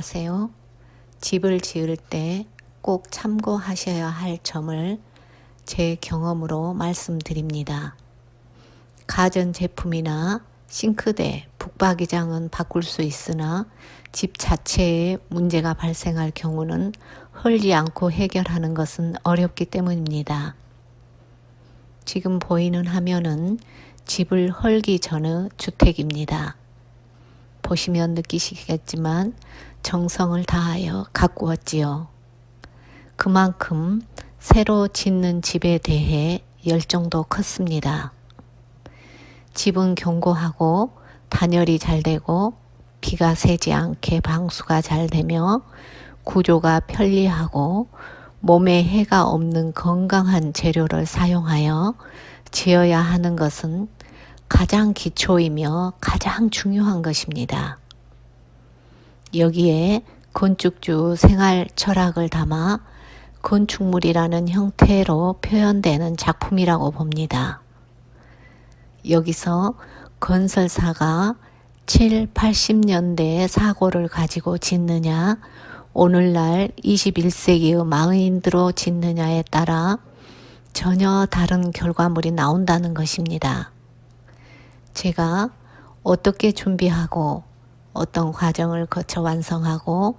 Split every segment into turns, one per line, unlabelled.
안녕하세요. 집을 지을 때 꼭 참고하셔야 할 점을 제 경험으로 말씀드립니다. 가전제품이나 싱크대, 북박이장은 바꿀 수 있으나 집 자체에 문제가 발생할 경우는 헐지 않고 해결하는 것은 어렵기 때문입니다. 지금 보이는 화면은 집을 헐기 전의 주택입니다. 보시면 느끼시겠지만 정성을 다하여 가꾸었지요. 그만큼 새로 짓는 집에 대해 열정도 컸습니다. 집은 견고하고 단열이 잘 되고 비가 새지 않게 방수가 잘 되며 구조가 편리하고 몸에 해가 없는 건강한 재료를 사용하여 지어야 하는 것은 가장 기초이며 가장 중요한 것입니다. 여기에 건축주 생활 철학을 담아 건축물이라는 형태로 표현되는 작품이라고 봅니다. 여기서 건설사가 7, 80년대의 사고를 가지고 짓느냐, 오늘날 21세기의 망인으로 짓느냐에 따라 전혀 다른 결과물이 나온다는 것입니다. 제가 어떻게 준비하고 어떤 과정을 거쳐 완성하고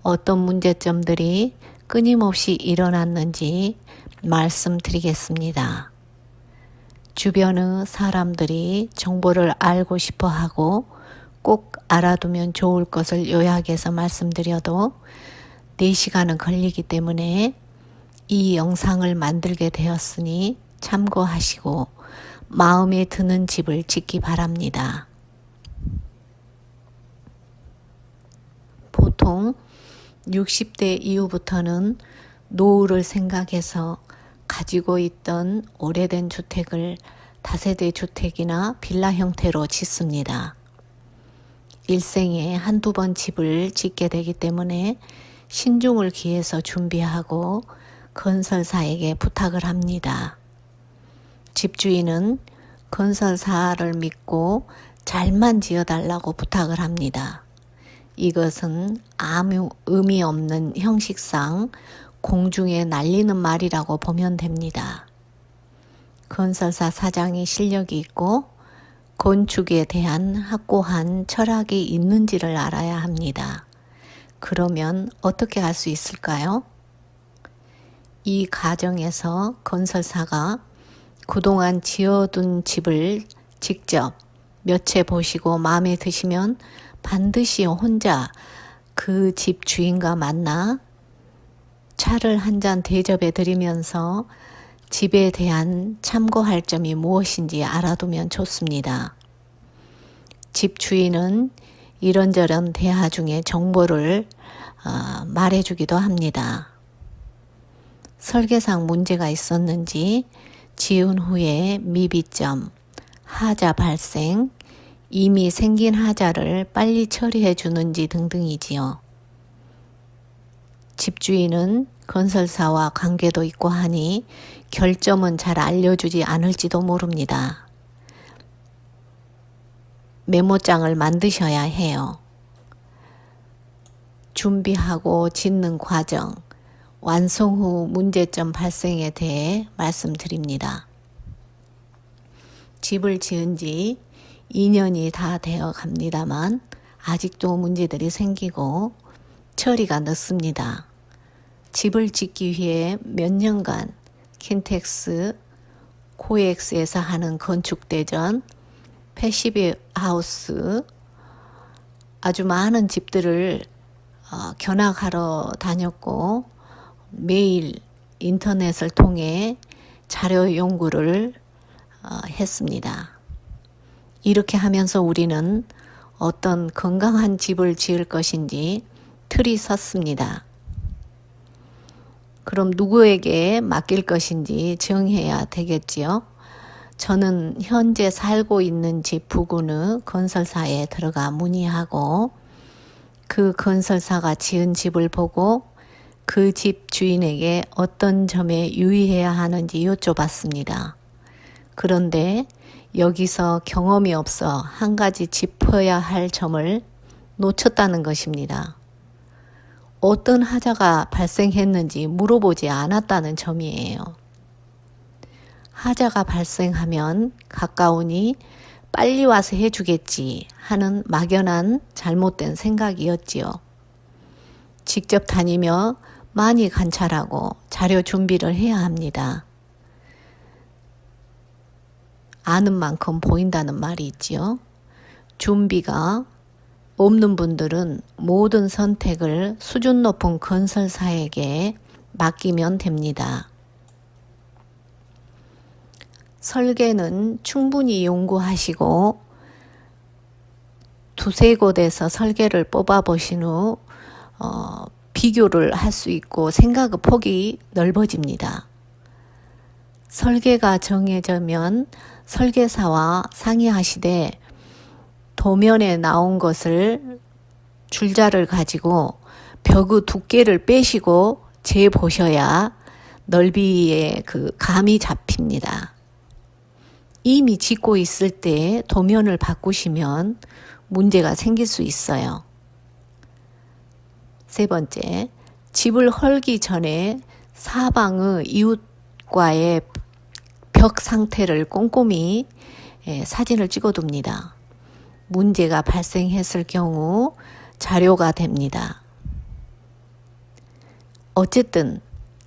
어떤 문제점들이 끊임없이 일어났는지 말씀드리겠습니다. 주변의 사람들이 정보를 알고 싶어 하고 꼭 알아두면 좋을 것을 요약해서 말씀드려도 4시간은 걸리기 때문에 이 영상을 만들게 되었으니 참고하시고 마음에 드는 집을 짓기 바랍니다. 보통 60대 이후부터는 노후를 생각해서 가지고 있던 오래된 주택을 다세대 주택이나 빌라 형태로 짓습니다. 일생에 한두 번 집을 짓게 되기 때문에 신중을 기해서 준비하고 건설사에게 부탁을 합니다. 집주인은 건설사를 믿고 잘만 지어달라고 부탁을 합니다. 이것은 아무 의미 없는 형식상 공중에 날리는 말이라고 보면 됩니다. 건설사 사장이 실력이 있고 건축에 대한 확고한 철학이 있는지를 알아야 합니다. 그러면 어떻게 할 수 있을까요? 이 과정에서 건설사가 그동안 지어둔 집을 직접 몇 채 보시고 마음에 드시면 반드시 혼자 그 집 주인과 만나 차를 한 잔 대접해 드리면서 집에 대한 참고할 점이 무엇인지 알아두면 좋습니다. 집 주인은 이런저런 대화 중에 정보를 말해주기도 합니다. 설계상 문제가 있었는지, 지은 후에 미비점, 하자 발생, 이미 생긴 하자를 빨리 처리해 주는지 등등이지요. 집주인은 건설사와 관계도 있고 하니 결점은 잘 알려주지 않을지도 모릅니다. 메모장을 만드셔야 해요. 준비하고 짓는 과정, 완성 후 문제점 발생에 대해 말씀드립니다. 집을 지은 지 2년이 다 되어 갑니다만 아직도 문제들이 생기고 처리가 늦습니다. 집을 짓기 위해 몇 년간 킨텍스, 코엑스에서 하는 건축대전, 패시브 하우스 아주 많은 집들을 견학하러 다녔고 매일 인터넷을 통해 자료 연구를 했습니다. 이렇게 하면서 우리는 어떤 건강한 집을 지을 것인지 틀이 섰습니다. 그럼 누구에게 맡길 것인지 정해야 되겠지요. 저는 현재 살고 있는 집 부근의 건설사에 들어가 문의하고 그 건설사가 지은 집을 보고 그 집 주인에게 어떤 점에 유의해야 하는지 여쭤봤습니다. 그런데 여기서 경험이 없어 한 가지 짚어야 할 점을 놓쳤다는 것입니다. 어떤 하자가 발생했는지 물어보지 않았다는 점이에요. 하자가 발생하면 가까우니 빨리 와서 해주겠지 하는 막연한 잘못된 생각이었지요. 직접 다니며 많이 관찰하고 자료 준비를 해야 합니다. 아는 만큼 보인다는 말이 있지요. 준비가 없는 분들은 모든 선택을 수준 높은 건설사에게 맡기면 됩니다. 설계는 충분히 연구하시고 두세 곳에서 설계를 뽑아보신 후 비교를 할 수 있고 생각의 폭이 넓어집니다. 설계가 정해지면 설계사와 상의하시되 도면에 나온 것을 줄자를 가지고 벽의 두께를 빼시고 재보셔야 넓이의 그 감이 잡힙니다. 이미 짓고 있을 때 도면을 바꾸시면 문제가 생길 수 있어요. 세 번째, 집을 헐기 전에 사방의 이웃과의 벽 상태를 꼼꼼히 사진을 찍어둡니다. 문제가 발생했을 경우 자료가 됩니다. 어쨌든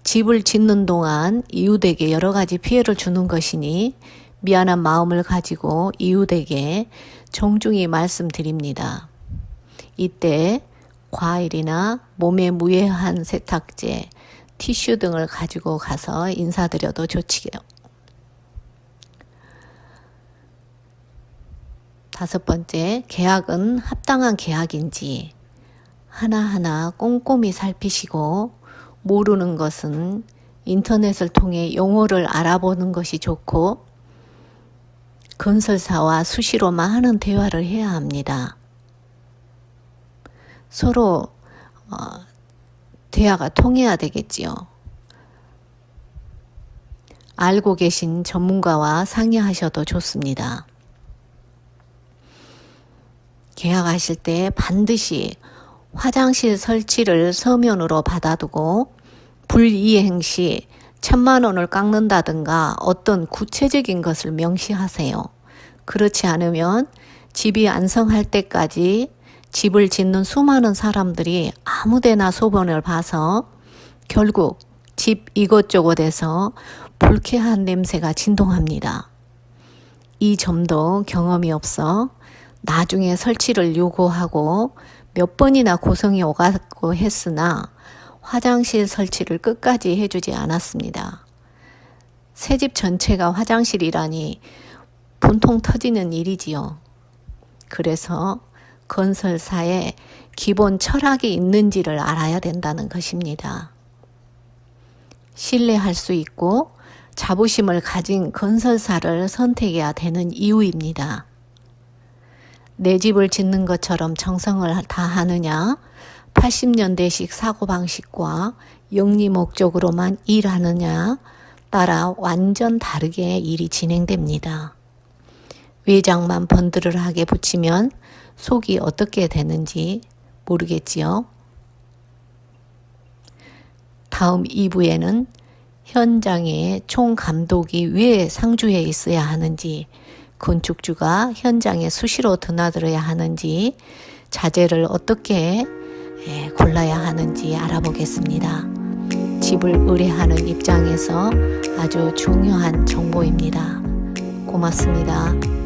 집을 짓는 동안 이웃에게 여러 가지 피해를 주는 것이니 미안한 마음을 가지고 이웃에게 정중히 말씀드립니다. 이때 과일이나 몸에 무해한 세탁제, 티슈 등을 가지고 가서 인사드려도 좋지요. 다섯 번째, 계약은 합당한 계약인지 하나하나 꼼꼼히 살피시고 모르는 것은 인터넷을 통해 용어를 알아보는 것이 좋고 건설사와 수시로 많은 대화를 해야 합니다. 서로 대화가 통해야 되겠지요. 알고 계신 전문가와 상의하셔도 좋습니다. 계약하실 때 반드시 화장실 설치를 서면으로 받아두고 불이행 시 1,000만 원을 깎는다든가 어떤 구체적인 것을 명시하세요. 그렇지 않으면 집이 완성할 때까지 집을 짓는 수많은 사람들이 아무데나 소변을 봐서 결국 집 이것저것에서 불쾌한 냄새가 진동합니다. 이 점도 경험이 없어 나중에 설치를 요구하고 몇 번이나 고성이 오가고 했으나 화장실 설치를 끝까지 해주지 않았습니다. 새 집 전체가 화장실이라니 분통 터지는 일이지요. 그래서 건설사에 기본 철학이 있는지를 알아야 된다는 것입니다. 신뢰할 수 있고 자부심을 가진 건설사를 선택해야 되는 이유입니다. 내 집을 짓는 것처럼 정성을 다하느냐, 80년대식 사고방식과 영리 목적으로만 일하느냐 따라 완전 다르게 일이 진행됩니다. 외장만 번드르르하게 붙이면 속이 어떻게 되는지 모르겠지요. 다음 2부에는 현장에 총감독이 왜 상주해 있어야 하는지, 건축주가 현장에 수시로 드나들어야 하는지, 자재를 어떻게 골라야 하는지 알아보겠습니다. 집을 의뢰하는 입장에서 아주 중요한 정보입니다. 고맙습니다.